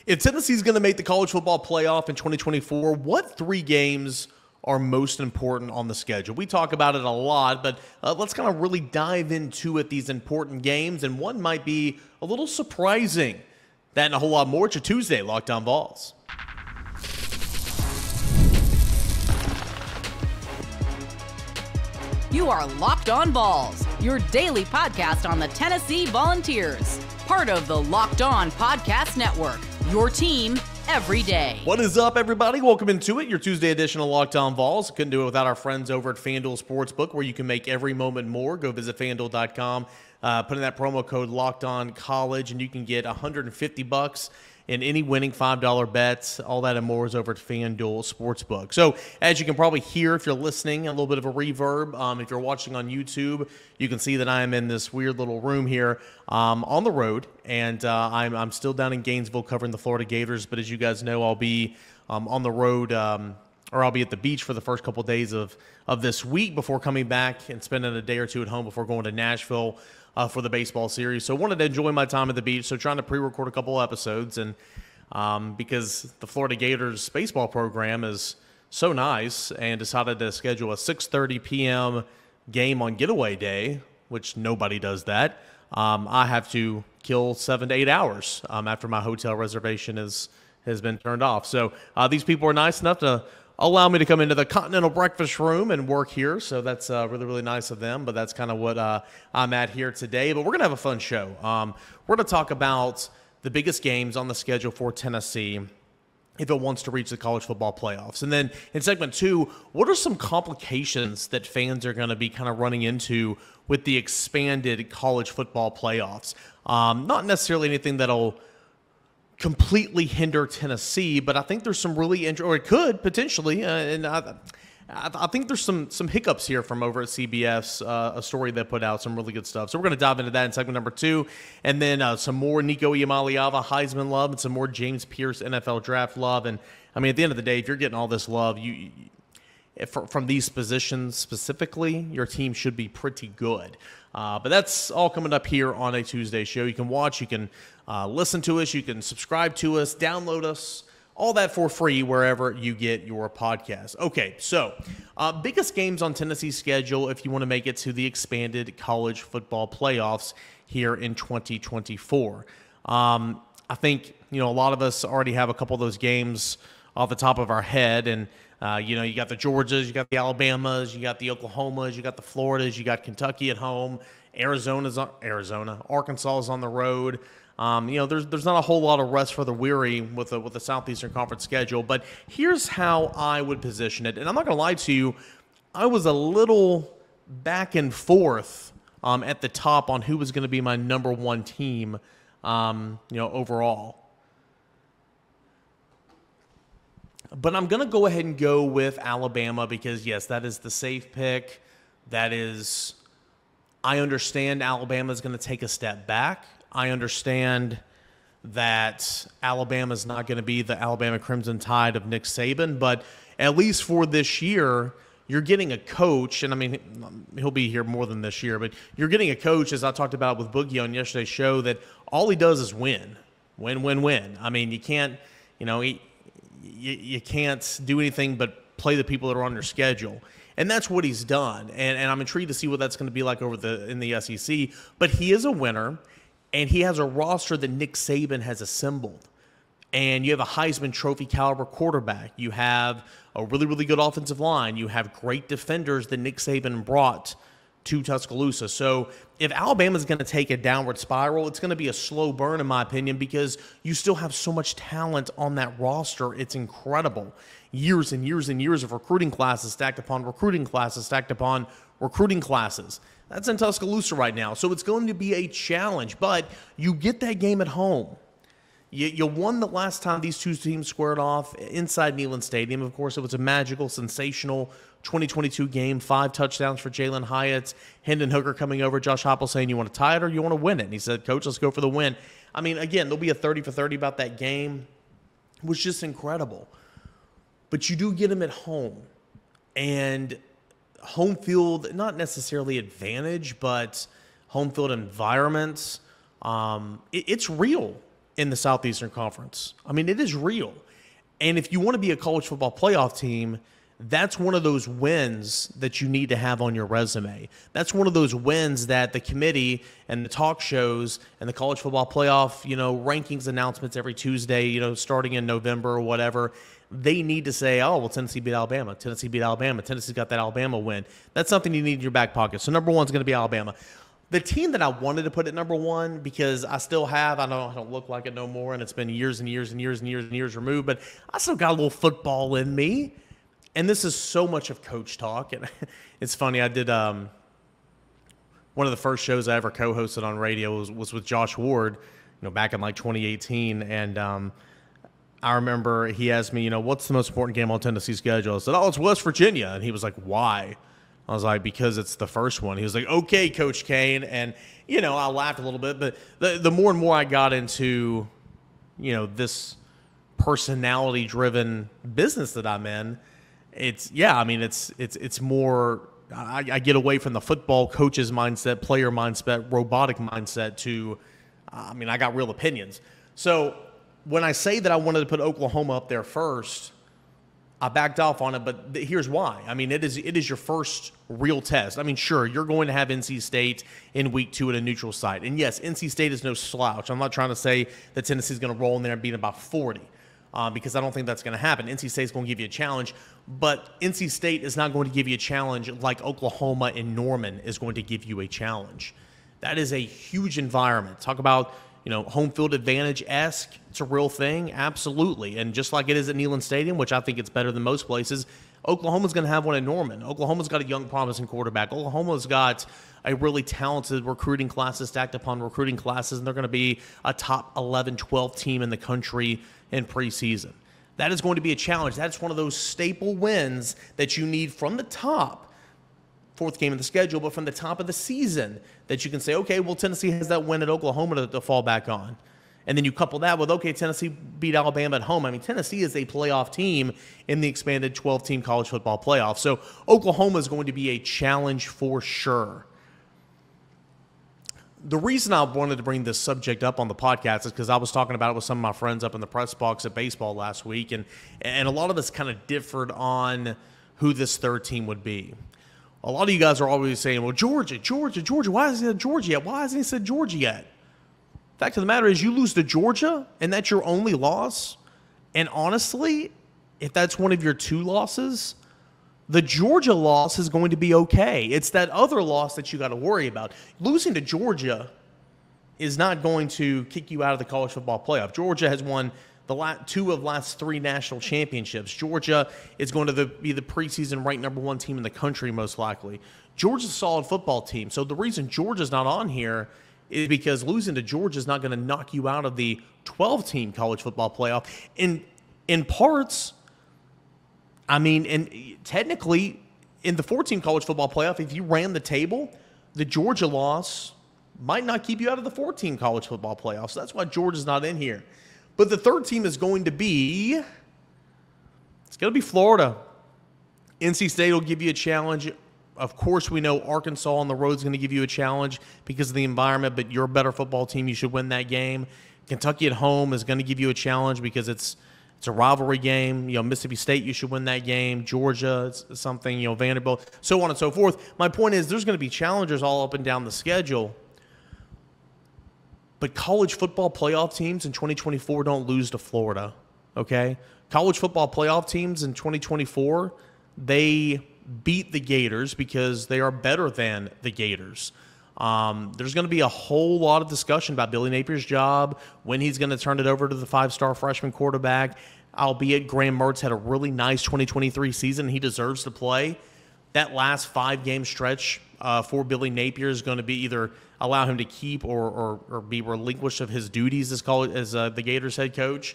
If Tennessee's going to make the college football playoff in 2024, what three games are most important on the schedule? We talk about it a lot, but let's kind of really dive into it, these important games, and one might be a little surprising. That and a whole lot more. It's your Tuesday Locked On Vols. You are Locked On Vols, your daily podcast on the Tennessee Volunteers. Part of the Locked On Podcast Network, your team every day. What is up, everybody? Welcome into it, your Tuesday edition of Locked On Vols. Couldn't do it without our friends over at FanDuel Sportsbook, where you can make every moment more. Go visit FanDuel.com, put in that promo code Locked On College, and you can get $150 in any winning $5 bets. All that and more is over at FanDuel Sportsbook. So, as you can probably hear if you're listening, a little bit of a reverb. If you're watching on YouTube, you can see that I am in this weird little room here on the road, and I'm still down in Gainesville covering the Florida Gators. But as you guys know, I'll be on the road, or I'll be at the beach for the first couple days of this week before coming back and spending a day or two at home before going to Nashville for the baseball series. So I wanted to enjoy my time at the beach, so trying to pre-record a couple episodes. And because the Florida Gators baseball program is so nice and decided to schedule a 6:30 p.m. game on getaway day, which nobody does that, I have to kill 7 to 8 hours after my hotel reservation has been turned off. So these people are nice enough to allow me to come into the Continental Breakfast Room and work here, so that's really, really nice of them, but that's kind of what I'm at here today. But we're going to have a fun show. We're going to talk about the biggest games on the schedule for Tennessee if it wants to reach the college football playoffs. And then in segment 2, what are some complications that fans are going to be kind of running into with the expanded college football playoffs? Not necessarily anything that'll completely hinder Tennessee, but I think there's some really or it could potentially, and I think there's some hiccups here from over at CBS, a story they put out, some really good stuff. So we're going to dive into that in segment number 2, and then some more Nico Iamaleava Heisman love and some more James Pearce NFL draft love. And I mean, at the end of the day, if you're getting all this love, from these positions specifically, your team should be pretty good. But that's all coming up here on a Tuesday show. You can watch, you can listen to us, you can subscribe to us, download us, all that for free wherever you get your podcast. Okay, so biggest games on Tennessee's schedule if you want to make it to the expanded college football playoffs here in 2024. I think, a lot of us already have a couple of those games off the top of our head, and you got the Georgias, you got the Alabamas, you got the Oklahomas, you got the Floridas, you got Kentucky at home, Arkansas is on the road. There's not a whole lot of rest for the weary with the Southeastern Conference schedule, but here's how I would position it. And I'm not going to lie to you, I was a little back and forth at the top on who was going to be my number one team, overall. But I'm going to go ahead and go with Alabama because, yes, that is the safe pick. I understand Alabama is going to take a step back. I understand that Alabama is not going to be the Alabama Crimson Tide of Nick Saban, but at least for this year, you're getting a coach, and I mean, he'll be here more than this year, but you're getting a coach, as I talked about with Boogie on yesterday's show, that all he does is win. Win, win, win. I mean, you can't, you can't do anything but play the people that are on your schedule. And that's what he's done. And I'm intrigued to see what that's going to be like in the SEC. But he is a winner, and he has a roster that Nick Saban has assembled. And you have a Heisman Trophy caliber quarterback. You have a really, really good offensive line. You have great defenders that Nick Saban brought to Tuscaloosa. So if Alabama's going to take a downward spiral, it's going to be a slow burn, in my opinion, because you still have so much talent on that roster. It's incredible. Years and years and years of recruiting classes stacked upon recruiting classes stacked upon recruiting classes. That's in Tuscaloosa right now. So it's going to be a challenge, but you get that game at home. You won the last time these two teams squared off inside Neyland Stadium. Of course, it was a magical, sensational 2022 game, 5 touchdowns for Jalen Hyatt, Hendon Hooker coming over, Josh Heupel saying, you want to tie it or you want to win it? And he said, Coach, let's go for the win. I mean, again, there'll be a 30 for 30 about that game. It was just incredible. But you do get them at home. And home field, not necessarily advantage, but home field environments, it's real. in the Southeastern Conference. I mean, it is real. And if you want to be a college football playoff team, that's one of those wins that you need to have on your resume. That's one of those wins that the committee and the talk shows and the college football playoff, rankings announcements every Tuesday, starting in November or whatever, they need to say, oh, well, Tennessee beat Alabama. Tennessee beat Alabama. Tennessee's got that Alabama win. That's something you need in your back pocket. So number one is going to be Alabama. The team that I wanted to put at number one, because I still have, I know I don't look like it no more, and it's been years and years and years and years and years removed, but I still got a little football in me. And this is so much of coach talk. And it's funny, I did one of the first shows I ever co-hosted on radio was with Josh Ward, back in like 2018. And I remember he asked me, what's the most important game on Tennessee's schedule? I said, oh, it's West Virginia. And he was like, why? I was like, because it's the first one. He was like, okay, Coach Kane. And, I laughed a little bit. But the more and more I got into, this personality-driven business that I'm in, it's more, I get away from the football coach's mindset, player mindset, robotic mindset to, I got real opinions. So when I say that I wanted to put Oklahoma up there first, I backed off on it, but here's why. It is your first real test. Sure, you're going to have NC State in week 2 at a neutral site. And yes, NC State is no slouch. I'm not trying to say that Tennessee's going to roll in there and beat about 40. Because I don't think that's going to happen. NC State's going to give you a challenge, but NC State is not going to give you a challenge like Oklahoma and Norman is going to give you a challenge. That is a huge environment. Talk about, home field advantage-esque. It's a real thing, absolutely. And just like it is at Neyland Stadium, which I think it's better than most places, Oklahoma's going to have one at Norman. Oklahoma's got a young, promising quarterback. Oklahoma's got a really talented recruiting classes stacked upon recruiting classes, and they're going to be a top 11, 12 team in the country in preseason. That is going to be a challenge. That's one of those staple wins that you need from the top, 4th game of the schedule, but from the top of the season that you can say, okay, well, Tennessee has that win at Oklahoma to fall back on. And then you couple that with, okay, Tennessee beat Alabama at home. Tennessee is a playoff team in the expanded 12-team college football playoff. So Oklahoma is going to be a challenge for sure. The reason I wanted to bring this subject up on the podcast is because I was talking about it with some of my friends up in the press box at baseball last week, and a lot of us kind of differed on who this third team would be. A lot of you guys are always saying, well, Georgia, why hasn't he said Georgia yet? Why hasn't he said Georgia yet? Fact of the matter is, you lose to Georgia, and that's your only loss. And honestly, if that's one of your 2 losses, the Georgia loss is going to be okay. It's that other loss that you got to worry about. Losing to Georgia is not going to kick you out of the college football playoff. Georgia has won the 2 of last 3 national championships. Georgia is going to be the preseason ranked number 1 team in the country, most likely. Georgia's a solid football team. So the reason Georgia's not on here is because losing to Georgia is not going to knock you out of the 12-team college football playoff. In parts, and technically, in the 14 college football playoff, if you ran the table, the Georgia loss might not keep you out of the 14 college football playoff. So that's why Georgia's not in here. But the third team is going to be, it's going to be Florida. NC State will give you a challenge. Of course, we know Arkansas on the road is going to give you a challenge because of the environment, but you're a better football team. You should win that game. Kentucky at home is going to give you a challenge because it's a rivalry game. Mississippi State, you should win that game. Georgia, it's something, Vanderbilt, so on and so forth. My point is there's going to be challengers all up and down the schedule. But college football playoff teams in 2024 don't lose to Florida, okay? College football playoff teams in 2024, they beat the Gators because they are better than the Gators. There's going to be a whole lot of discussion about Billy Napier's job, when he's going to turn it over to the 5-star freshman quarterback, albeit Graham Mertz had a really nice 2023 season. He deserves to play. That last 5-game stretch for Billy Napier is going to be either allow him to keep or be relinquished of his duties as the Gators head coach.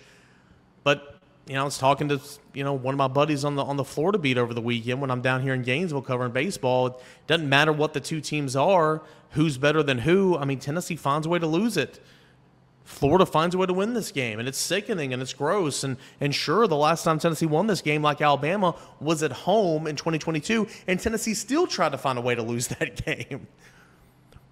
But I was talking to one of my buddies on the Florida beat over the weekend when I'm down here in Gainesville covering baseball. It doesn't matter what the 2 teams are, who's better than who. Tennessee finds a way to lose it. Florida finds a way to win this game, and it's sickening and it's gross. And sure, the last time Tennessee won this game, like Alabama, was at home in 2022, and Tennessee still tried to find a way to lose that game.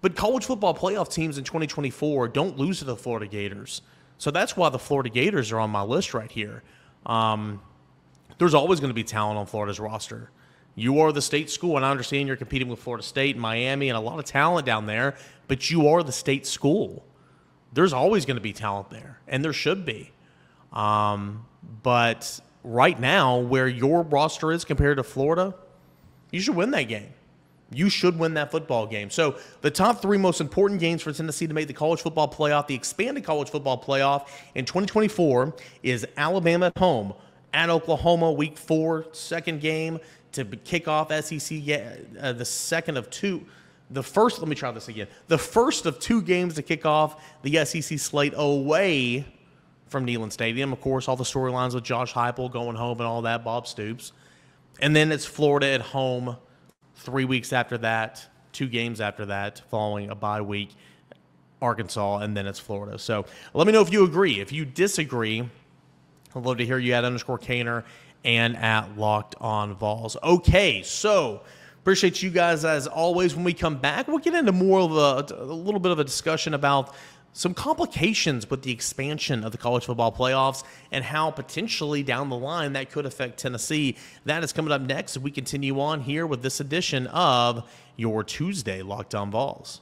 But college football playoff teams in 2024 don't lose to the Florida Gators. So that's why the Florida Gators are on my list right here. There's always going to be talent on Florida's roster. You are the state school, and I understand you're competing with Florida State and Miami and a lot of talent down there, but you are the state school. There's always going to be talent there, and there should be. But right now, where your roster is compared to Florida, you should win that game. You should win that football game. So the top 3 most important games for Tennessee to make the college football playoff, the expanded college football playoff in 2024, is Alabama at home, at Oklahoma, week 4, second game to kick off SEC, the second of 2. The first of 2 games to kick off the SEC slate away from Neyland Stadium. Of course, all the storylines with Josh Heupel going home and all that, Bob Stoops. And then it's Florida at home 3 weeks after that, 2 games after that, following a bye week, Arkansas, and then it's Florida. So let me know if you agree. If you disagree, I'd love to hear you at _Caner and at Locked On Vols. Okay, so appreciate you guys as always. When we come back, we'll get into more of a little bit of a discussion about some complications with the expansion of the college football playoffs and how potentially down the line that could affect Tennessee. That is coming up next as we continue on here with this edition of your Tuesday Locked On Vols.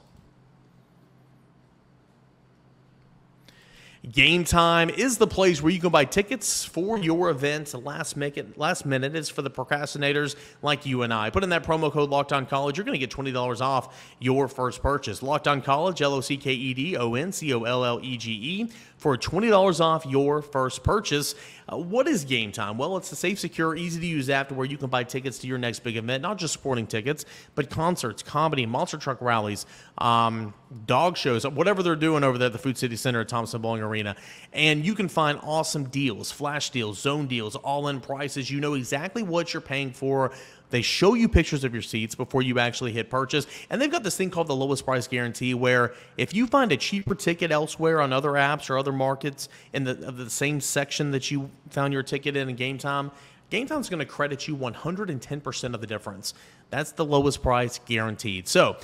Game Time is the place where you can buy tickets for your event. Last minute is for the procrastinators like you and I. Put in that promo code Locked On College. You're going to get $20 off your first purchase. Locked On College, LOCKEDONCOLLEGE, for $20 off your first purchase. What is Game Time? Well, it's a safe, secure, easy-to-use app where you can buy tickets to your next big event, not just sporting tickets, but concerts, comedy, monster truck rallies, dog shows, whatever they're doing over there at the Food City Center at Thompson Bowling Arena. And you can find awesome deals, flash deals, zone deals, all-in prices. You know exactly what you're paying for. They show you pictures of your seats before you actually hit purchase. And they've got this thing called the lowest price guarantee, where if you find a cheaper ticket elsewhere on other apps or other markets in the same section that you found your ticket in Game Time, Game Time's going to credit you 110% of the difference. That's the lowest price guaranteed. So,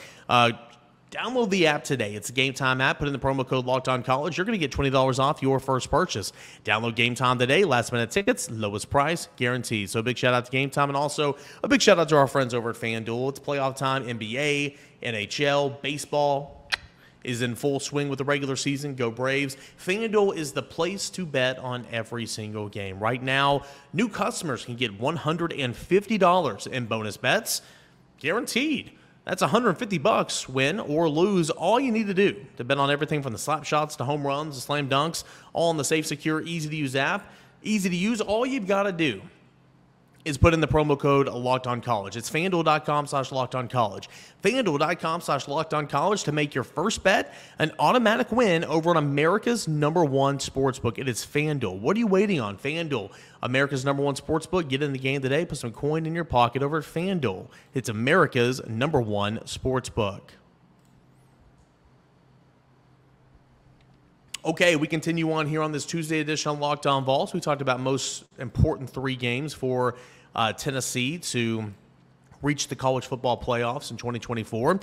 download the app today. It's a Game Time app. Put in the promo code Locked On College. You're going to get $20 off your first purchase. Download Game Time today. Last minute tickets, lowest price guaranteed. So a big shout out to Game Time, and also a big shout out to our friends over at FanDuel. It's playoff time. NBA, NHL, baseball is in full swing with the regular season. Go Braves. FanDuel is the place to bet on every single game. Right now, new customers can get $150 in bonus bets guaranteed. That's $150 win or lose. All you need to do to bet on everything from the slap shots to home runs to slam dunks, all in the safe, secure, easy-to-use app. Easy to use. All you've got to do is put in the promo code Locked On College. It's FanDuel.com/LockedOnCollege. FanDuel.com/LockedOnCollege to make your first bet an automatic win over on America's #1 sportsbook. It is FanDuel. What are you waiting on? FanDuel, America's #1 sportsbook. Get in the game today. Put some coin in your pocket over at FanDuel. It's America's #1 sportsbook. Okay, we continue on here on this Tuesday edition on Locked On Vols. We talked about most important 3 games for Tennessee to reach the college football playoffs in 2024.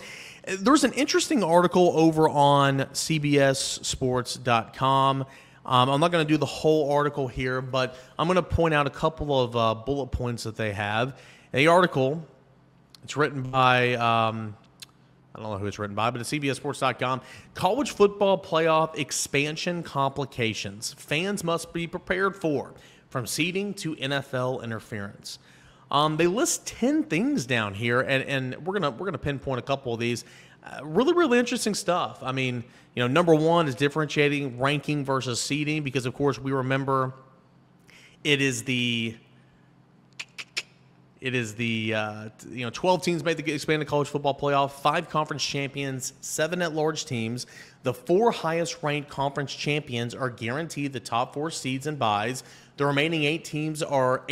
There's an interesting article over on CBSSports.com. I'm not going to do the whole article here, but I'm going to point out a couple of bullet points that they have. The article, it's written by... I don't know who it's written by, but it's CBSSports.com. College football playoff expansion complications. Fans must be prepared for, from seeding to NFL interference. They list 10 things down here, and we're gonna pinpoint a couple of these. Really interesting stuff. I mean, number one is differentiating ranking versus seeding, because of course we remember it is the 12 teams made the expanded college football playoff, 5 conference champions, 7 at-large teams. The 4 highest-ranked conference champions are guaranteed the top 4 seeds and byes. The remaining 8 teams are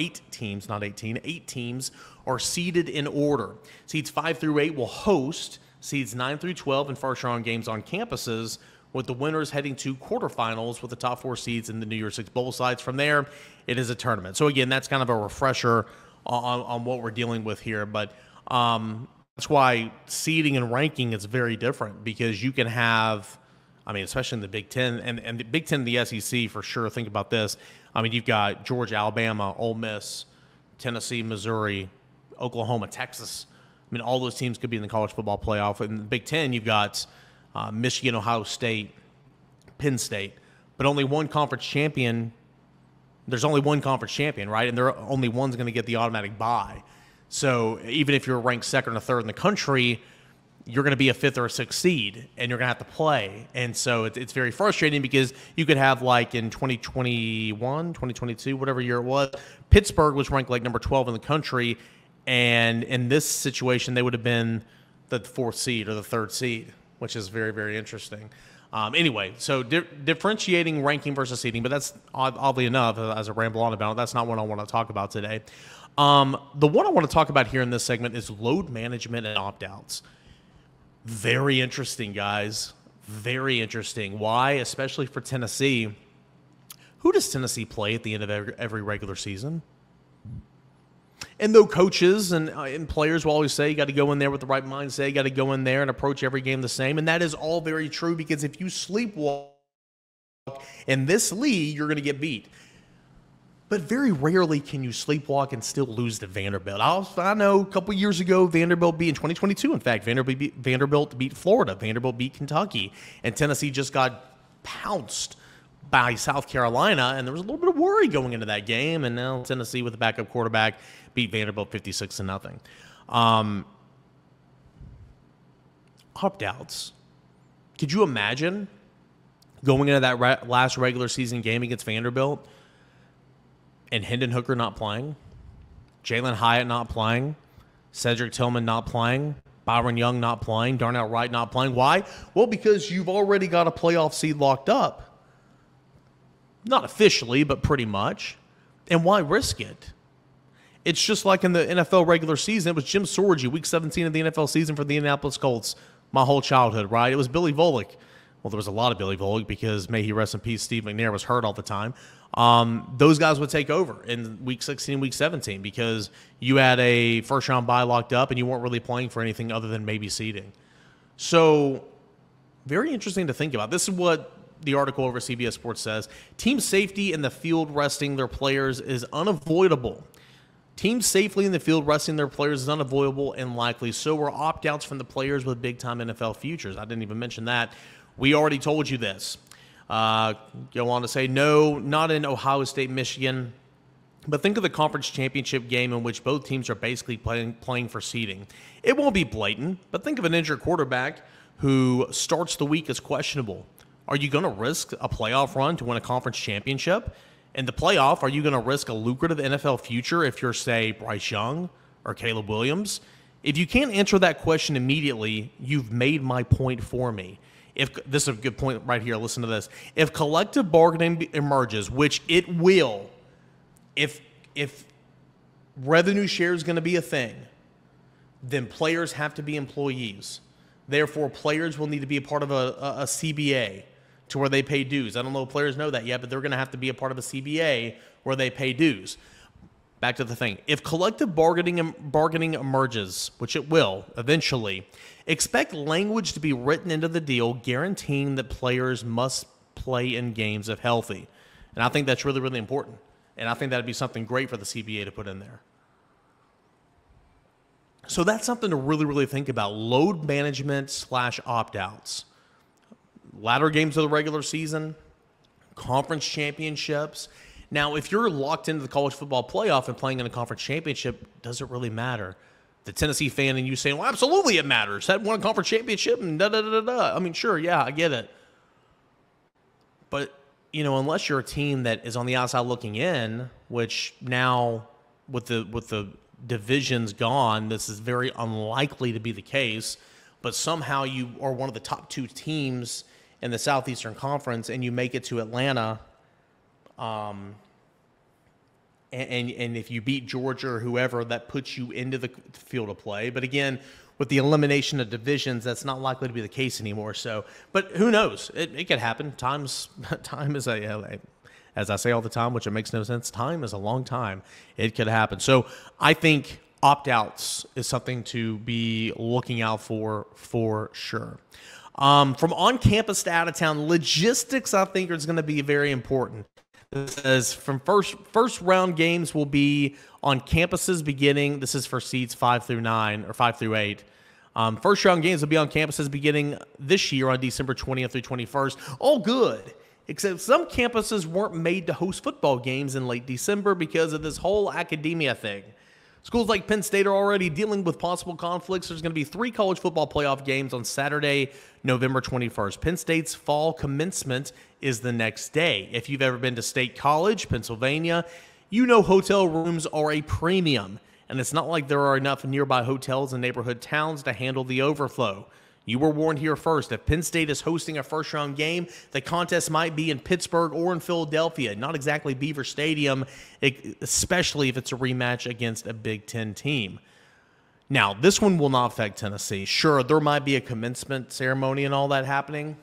seeded in order. Seeds 5 through 8 will host seeds 9 through 12 in first-round games on campuses, with the winners heading to quarterfinals with the top 4 seeds in the New Year's Six Bowl sides. From there, it is a tournament. So, again, that's kind of a refresher on what we're dealing with here, but that's why seeding and ranking is very different, because you can have I mean, especially in the Big Ten and the Big Ten and the SEC for sure. Think about this. I mean, you've got Georgia, Alabama, Ole Miss, Tennessee, Missouri, Oklahoma, Texas. I mean, all those teams could be in the college football playoff. In the Big Ten, you've got Michigan, Ohio State, Penn State, but only one conference champion. There's only one conference champion, right? And there are only one's going to get the automatic bye. So even if you're ranked second or third in the country, you're going to be a fifth or a sixth seed, and you're going to have to play. And so it's very frustrating because you could have, like, in 2021, 2022, whatever year it was, Pittsburgh was ranked like number 12 in the country, and in this situation, they would have been the fourth seed or the third seed, which is very, very interesting. Anyway, so differentiating ranking versus seeding, but that's oddly enough, as I ramble on about it, that's not what I want to talk about today. The one I want to talk about here in this segment is load management and opt-outs. Very interesting, guys. Very interesting. Why? Especially for Tennessee. Who does Tennessee play at the end of every regular season? And though coaches and players will always say you got to go in there with the right mindset, you got to go in there and approach every game the same, and that is all very true because if you sleepwalk in this league, you're going to get beat. But very rarely can you sleepwalk and still lose to Vanderbilt. I know a couple years ago, Vanderbilt beat, in 2022, in fact, Vanderbilt beat Florida. Vanderbilt beat Kentucky. And Tennessee just got pounced by South Carolina, and there was a little bit of worry going into that game. And now Tennessee, with a backup quarterback, beat Vanderbilt 56-0. Opt-outs. Could you imagine going into that last regular season game against Vanderbilt and Hendon Hooker not playing, Jalen Hyatt not playing, Cedric Tillman not playing, Byron Young not playing, Darnell Wright not playing? Why? Well, because you've already got a playoff seed locked up. Not officially, but pretty much. And why risk it? It's just like in the NFL regular season. It was Jim Sorgi, week 17 of the NFL season for the Indianapolis Colts, my whole childhood, right? It was Billy Volek. Well, there was a lot of Billy Volek because, may he rest in peace, Steve McNair was hurt all the time. Those guys would take over in week 16, week 17 because you had a first-round bye locked up and you weren't really playing for anything other than maybe seeding. So very interesting to think about. This is what the article over CBS Sports says. Team safety in the field resting their players is unavoidable. Teams safely in the field resting their players is unavoidable and likely. So are opt-outs from the players with big-time NFL futures. I didn't even mention that. We already told you this. Go on to say, no, not in Ohio State, Michigan. But think of the conference championship game in which both teams are basically playing for seeding. It won't be blatant, but think of an injured quarterback who starts the week as questionable. Are you going to risk a playoff run to win a conference championship? In the playoff, are you going to risk a lucrative NFL future if you're, say, Bryce Young or Caleb Williams? If you can't answer that question immediately, you've made my point for me. If this is a good point right here, listen to this. If collective bargaining emerges, which it will, if revenue share is going to be a thing, then players have to be employees. Therefore, players will need to be a part of a CBA to where they pay dues. I don't know if players know that yet, but they're going to have to be a part of a CBA where they pay dues. Back to the thing. If collective bargaining emerges, which it will eventually, expect language to be written into the deal guaranteeing that players must play in games if healthy. And I think that's really, really important. And I think that would be something great for the CBA to put in there. So that's something to really, really think about. Load management / opt-outs. Latter games of the regular season, conference championships. Now, if you're locked into the college football playoff and playing in a conference championship, does it really matter? The Tennessee fan and you saying, well, absolutely it matters. Had won a conference championship and da-da-da-da-da. I mean, sure, yeah, I get it. But, you know, unless you're a team that is on the outside looking in, which now with the divisions gone, this is very unlikely to be the case, but somehow you are one of the top two teams in the Southeastern Conference and you make it to Atlanta, and if you beat Georgia or whoever, that puts you into the field of play. But again, with the elimination of divisions, that's not likely to be the case anymore. So, but who knows? It could happen. Time is as I say all the time, which it makes no sense, time is a long time. It could happen. So I think opt-outs is something to be looking out for sure. From on-campus to out-of-town, logistics, I think, is going to be very important. This is from first round games will be on campuses beginning. This is for seeds 5 through 9 or 5 through 8. First round games will be on campuses beginning this year on December 20th through 21st. All good, except some campuses weren't made to host football games in late December because of this whole academia thing. Schools like Penn State are already dealing with possible conflicts. There's going to be 3 college football playoff games on Saturday, November 21st. Penn State's fall commencement is the next day. If you've ever been to State College, Pennsylvania, you know hotel rooms are a premium. And it's not like there are enough nearby hotels and neighborhood towns to handle the overflow. You were warned here first. If Penn State is hosting a first-round game, the contest might be in Pittsburgh or in Philadelphia, not exactly Beaver Stadium, especially if it's a rematch against a Big Ten team. Now, this one will not affect Tennessee. Sure, there might be a commencement ceremony and all that happening.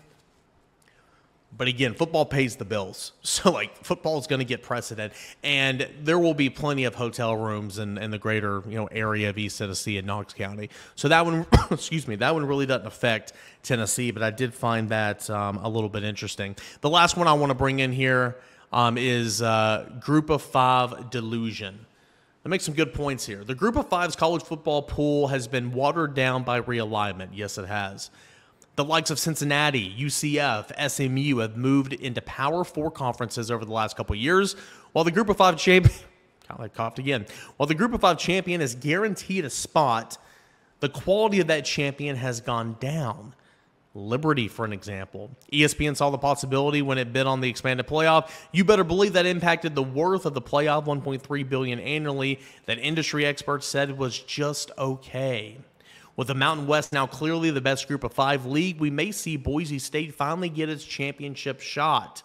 But again, football pays the bills. So, football is going to get precedent. And there will be plenty of hotel rooms in the greater, area of East Tennessee and Knox County. So that one, that one really doesn't affect Tennessee. But I did find that a little bit interesting. The last one I want to bring in here is Group of 5 delusion. I'll make some good points here. The Group of 5's college football pool has been watered down by realignment. Yes, it has. The likes of Cincinnati, UCF, SMU have moved into Power 4 conferences over the last couple of years, while the Group of 5 champion, while the Group of 5 champion is guaranteed a spot, the quality of that champion has gone down. Liberty, for an example. ESPN saw the possibility when it bid on the expanded playoff. You better believe that impacted the worth of the playoff, $1.3 billion annually, that industry experts said was just okay. With the Mountain West now clearly the best Group of 5 league, we may see Boise State finally get its championship shot.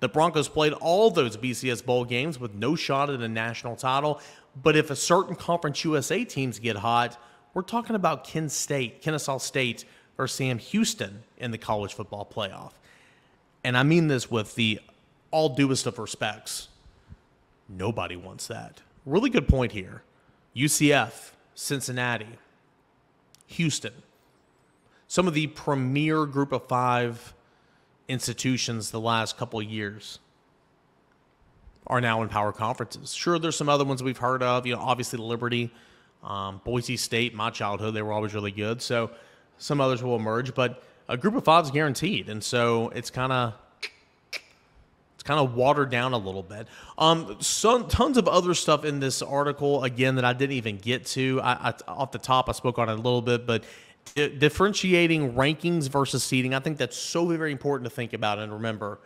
The Broncos played all those BCS Bowl games with no shot at a national title, but if a certain Conference USA teams get hot, we're talking about Kennesaw State, or Sam Houston in the college football playoff. And I mean this with the all duest of respects. Nobody wants that. Really good point here. UCF, Cincinnati, Houston, some of the premier Group of 5 institutions the last couple of years are now in power conferences. Sure, there's some other ones we've heard of, obviously Liberty, Boise State, my childhood, they were always really good. So some others will emerge, but a Group of 5 is guaranteed. And so it's kind of watered down a little bit. Tons of other stuff in this article, again, that I didn't even get to. I off the top, I spoke on it a little bit, but differentiating rankings versus seeding, I think that's so very important to think about and remember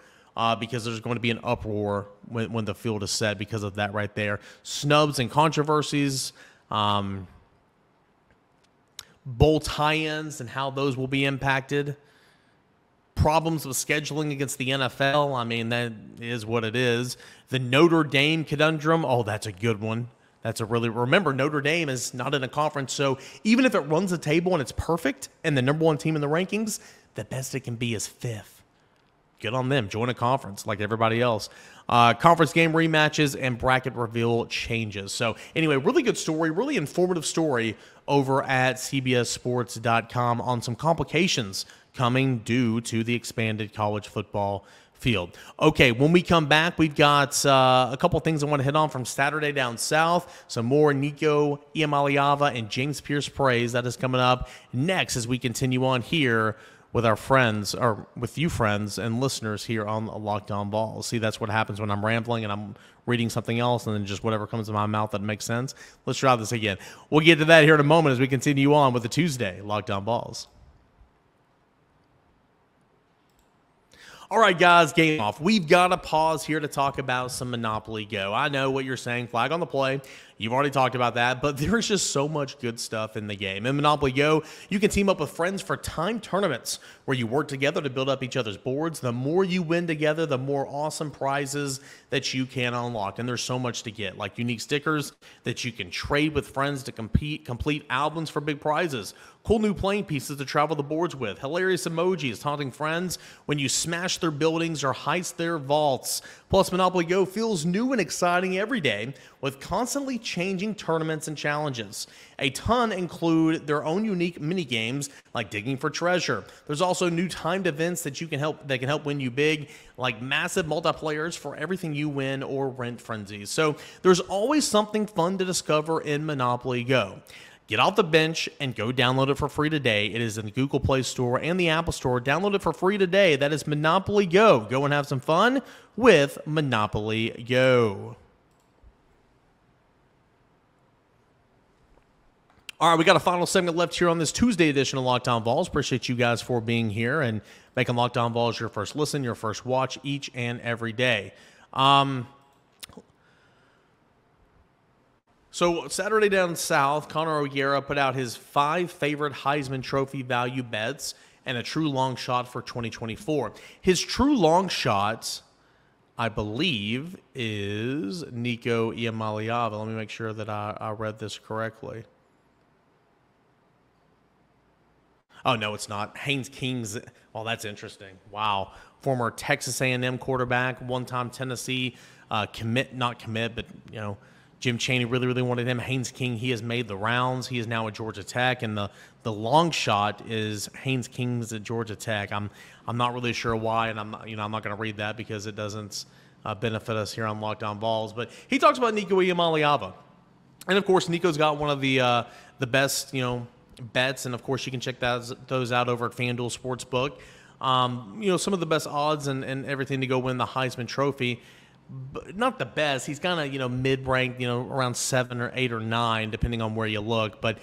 because there's going to be an uproar when the field is set because of that right there. Snubs and controversies, bowl tie-ins and how those will be impacted. Problems with scheduling against the NFL. I mean, that is what it is. The Notre Dame conundrum. Oh, that's a good one. Remember, Notre Dame is not in a conference, so even if it runs the table and it's perfect and the number 1 team in the rankings, the best it can be is 5th. Good on them. Join a conference like everybody else. Conference game rematches and bracket reveal changes. So anyway, really good story, really informative story over at CBSSports.com on some complications coming due to the expanded college football field. Okay, when we come back, we've got a couple things I want to hit on from Saturday down south. Some more Nico Iamaleava and James Pearce praise that is coming up next as we continue on here with our friends, or with you friends and listeners here on Locked On Vols. See, that's what happens when I'm rambling and I'm reading something else and then just whatever comes to my mouth that makes sense. Let's try this again. We'll get to that here in a moment as we continue on with the Tuesday Locked On Vols. All right, guys, game off. We've got to pause here to talk about some Monopoly Go. I know what you're saying, flag on the play. You've already talked about that, but there's just so much good stuff in the game. In Monopoly Go, you can team up with friends for timed tournaments where you work together to build up each other's boards. The more you win together, the more awesome prizes that you can unlock. And there's so much to get, like unique stickers that you can trade with friends to complete albums for big prizes, cool new playing pieces to travel the boards with, hilarious emojis taunting friends when you smash their buildings or heist their vaults. Plus, Monopoly Go feels new and exciting every day with constantly changing tournaments and challenges. A ton include their own unique mini games like digging for treasure. There's also new timed events that can help win you big, like massive multiplayers for everything you win or rent frenzies. So there's always something fun to discover in Monopoly Go. Get off the bench and go download it for free today. It is in the Google Play Store and the Apple Store. Download it for free today. That is Monopoly Go. Go and have some fun with Monopoly Go. All right, we got a final segment left here on this Tuesday edition of Locked On Vols. Appreciate you guys for being here and making Locked On Vols your first listen, your first watch each and every day. So Saturday down south, Connor O'Gara put out his 5 favorite Heisman Trophy value bets and a true long shot for 2024. His true long shot, I believe, is Nico Iamaleava. Let me make sure that I read this correctly. Oh, no, it's not. Haynes King's. Well, that's interesting. Wow. Former Texas A&M quarterback, one-time Tennessee Jim Chaney really wanted him. Haynes King, he has made the rounds. He is now at Georgia Tech, and the long shot is Haynes King's at Georgia Tech. I'm not really sure why, and I'm not going to read that because it doesn't benefit us here on Locked On Vols. But he talks about Nico Iamaleava, and of course Nico's got one of the best bets, and of course you can check those out over at FanDuel Sportsbook. Some of the best odds and everything to go win the Heisman Trophy. But not the best. He's kind of, mid-ranked, around 7 or 8 or 9, depending on where you look. But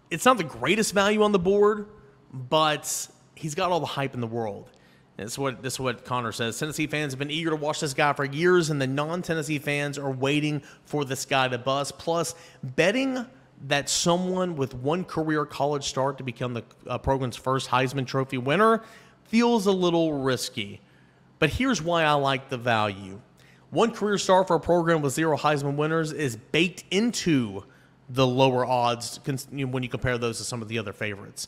it's not the greatest value on the board, but he's got all the hype in the world. This is what Connor says. Tennessee fans have been eager to watch this guy for years, and the non-Tennessee fans are waiting for this guy to bust. Plus, betting that someone with one career college start to become the program's first Heisman Trophy winner feels a little risky. But here's why I like the value. One career start for a program with 0 Heisman winners is baked into the lower odds when you compare those to some of the other favorites.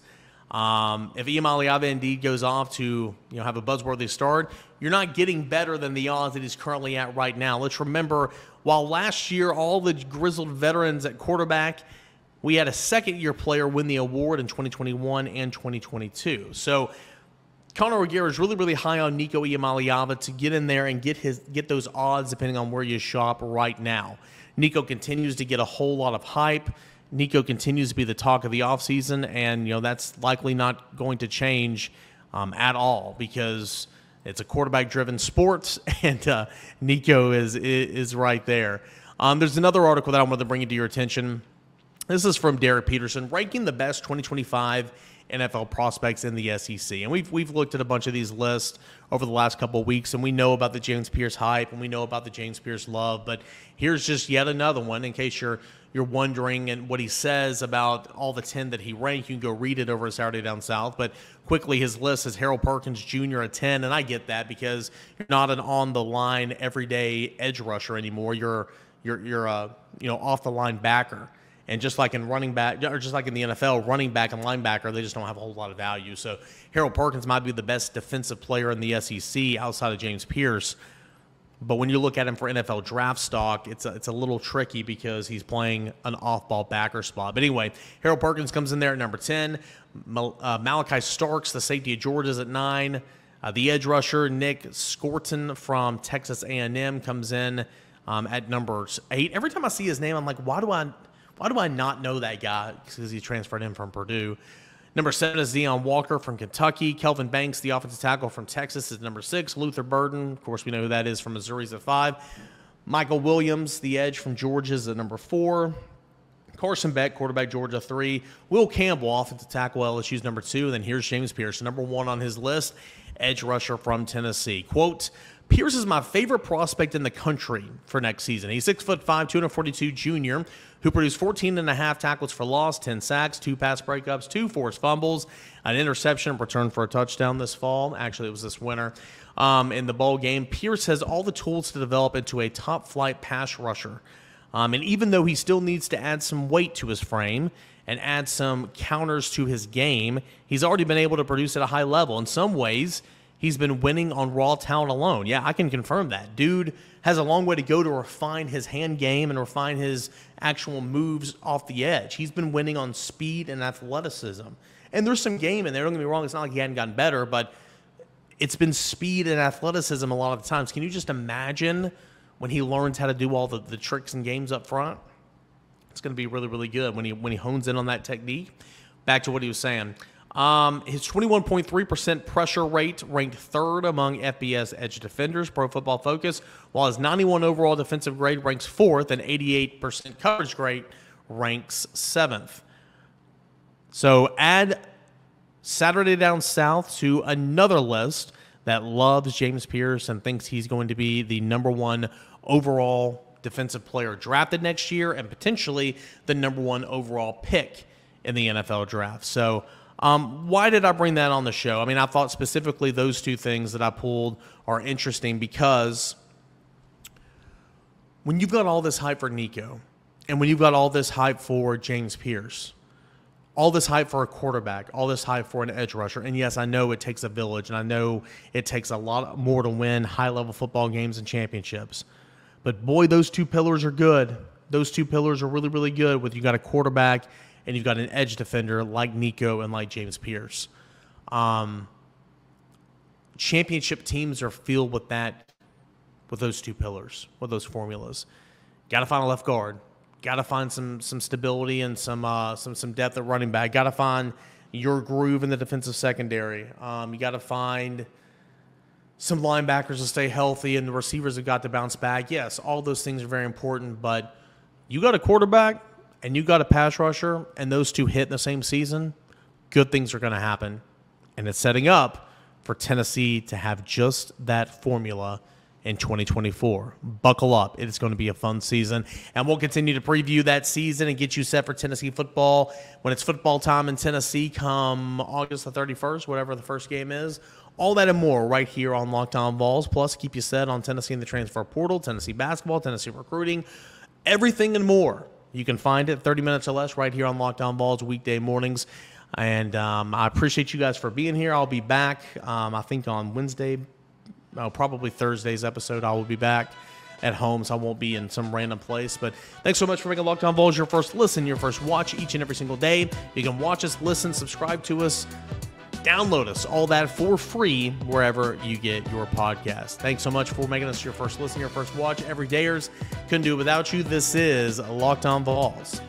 If Iamaleava indeed goes off to have a buzzworthy start, you're not getting better than the odds that he's currently at right now. Let's remember, while last year all the grizzled veterans at quarterback, we had a second-year player win the award in 2021 and 2022. So Connor O'Gara is really high on Nico Iamaleava to get in there and get those odds depending on where you shop right now. Nico continues to get a whole lot of hype. Nico continues to be the talk of the offseason, and that's likely not going to change at all because it's a quarterback-driven sport, and Nico is right there. There's another article that I wanted to bring to your attention. This is from Derek Peterson, ranking the best 2025 NFL prospects in the SEC. And we've looked at a bunch of these lists over the last couple of weeks, and we know about the James Pearce hype, and we know about the James Pearce love. But here's just yet another one in case you're wondering and what he says about all the 10 that he ranked. You can go read it over at Saturday Down South. But quickly, his list is Harold Perkins Jr. at 10, and I get that because you're not an on-the-line everyday edge rusher anymore. You're off-the-line backer. And just like in running back, or just like in the NFL, running back and linebacker, they just don't have a whole lot of value. So Harold Perkins might be the best defensive player in the SEC outside of James Pearce. But when you look at him for NFL draft stock, it's a little tricky because he's playing an off-ball backer spot. But anyway, Harold Perkins comes in there at number 10. Malachi Starks, the safety of Georgia, is at 9. The edge rusher, Nick Scorton from Texas A&M, comes in at number 8. Every time I see his name, I'm like, why do I not know that guy? Because he transferred in from Purdue. Number 7 is Deion Walker from Kentucky. Kelvin Banks, the offensive tackle from Texas, is number 6. Luther Burden, of course, we know who that is from Missouri, is at 5. Michael Williams, the edge from Georgia, is at number 4. Carson Beck, quarterback, Georgia, 3. Will Campbell, offensive tackle, LSU, is number 2. And then here's James Pearce, number 1 on his list, edge rusher from Tennessee. Quote, Pearce is my favorite prospect in the country for next season. He's 6'5", 242 junior, who produced 14.5 tackles for loss, 10 sacks, 2 pass breakups, 2 forced fumbles, an interception, return for a touchdown this fall. Actually, it was this winter in the bowl game. Pearce has all the tools to develop into a top-flight pass rusher. And even though he still needs to add some weight to his frame and add some counters to his game, he's already been able to produce at a high level. In some ways, he's been winning on raw talent alone. Yeah, I can confirm that. Dude has a long way to go to refine his hand game and refine his actual moves off the edge. He's been winning on speed and athleticism. And there's some game in there. Don't get me wrong. It's not like he hadn't gotten better, but it's been speed and athleticism a lot of the times. Can you just imagine when he learns how to do all the tricks and games up front? It's going to be really, really good when he hones in on that technique. Back to what he was saying. His 21.3% pressure rate ranked third among FBS edge defenders, Pro Football Focus, while his 91 overall defensive grade ranks fourth and 88% coverage grade ranks seventh. So add Saturday Down South to another list that loves James Pearce and thinks he's going to be the number one overall defensive player drafted next year and potentially the number one overall pick in the NFL draft. So why did I bring that on the show? I mean, I thought specifically those two things that I pulled are interesting because when you've got all this hype for Nico and when you've got all this hype for James Pearce, all this hype for a quarterback, all this hype for an edge rusher, and yes, I know it takes a village, and I know it takes a lot more to win high-level football games and championships. But boy, those two pillars are good. Those two pillars are really, really good with you got a quarterback and you've got an edge defender like Nico and like James Pearce. Championship teams are filled with that, with those two pillars, with those formulas. Got to find a left guard. Got to find some stability and some depth at running back. Got to find your groove in the defensive secondary. You got to find some linebackers to stay healthy, and the receivers have got to bounce back. Yes, all those things are very important, but you got a quarterback and you got a pass rusher, and those two hit in the same season, good things are going to happen. And it's setting up for Tennessee to have just that formula in 2024. Buckle up. It is going to be a fun season. And we'll continue to preview that season and get you set for Tennessee football when it's football time in Tennessee come August the 31st, whatever the first game is. All that and more right here on Locked On Vols. Plus, keep you set on Tennessee in the transfer portal, Tennessee basketball, Tennessee recruiting, everything and more. You can find it 30 minutes or less right here on Locked On Vols weekday mornings. And I appreciate you guys for being here. I'll be back, I think, on Wednesday, probably Thursday's episode. I will be back at home, so I won't be in some random place. But thanks so much for making Locked On Vols your first listen, your first watch each and every single day. You can watch us, listen, subscribe to us, download us, all that for free wherever you get your podcast. Thanks so much for making us your first listen, your first watch. Everydayers, couldn't do it without you. This is Locked On Vols.